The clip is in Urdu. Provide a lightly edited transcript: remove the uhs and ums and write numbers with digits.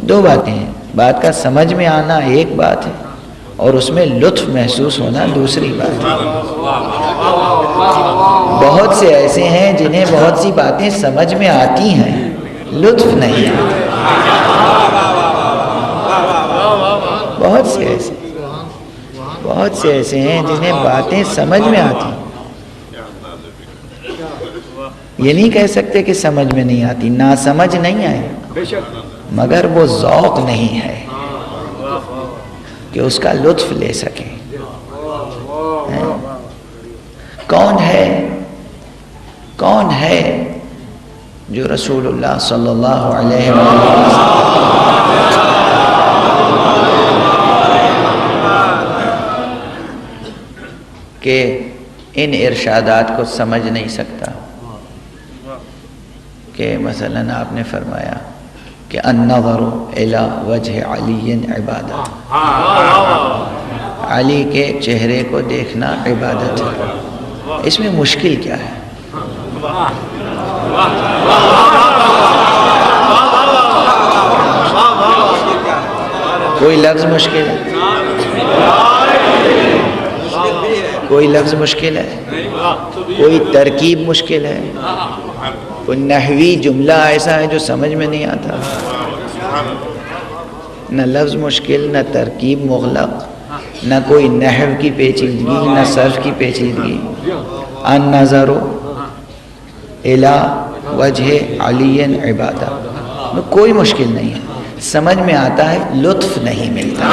دو باتیں ہیں، بات کا سمجھ میں آنا ایک بات ہے اور اس میں لطف محسوس ہونا دوسری بات ہے۔ بہت سے ایسے ہیں جنہیں بہت سی باتیں سمجھ میں آتی ہیں، لطف نہیں آتا۔ بہت سے ایسے ہیں جنہیں باتیں سمجھ میں آتی ہیں، یہ نہیں کہہ سکتے کہ سمجھ میں نہیں آتی، نہ سمجھ نہیں آئے، مگر وہ ذوق نہیں ہے کہ اس کا لطف لے سکیں۔ کون ہے جو رسول اللہ صلی اللہ علیہ وسلم کہ ان ارشادات کو سمجھ نہیں سکتا؟ کہ مثلاً آپ نے فرمایا کہ النظر الی وجہ علی عبادت، علی کے چہرے کو دیکھنا عبادت ہے، اس میں مشکل کیا ہے؟ کوئی لفظ مشکل ہے؟ کوئی لفظ مشکل ہے؟ کوئی ترکیب مشکل ہے؟ کوئی نحوی جملہ ایسا ہے جو سمجھ میں نہیں آتا؟ نہ لفظ مشکل، نہ ترکیب مغلق، نہ کوئی نحو کی پیچیدگی، نہ صرف کی پیچیدگی۔ النظر الی وجہ علی عبادہ، کوئی مشکل نہیں ہے، سمجھ میں آتا ہے، لطف نہیں ملتا۔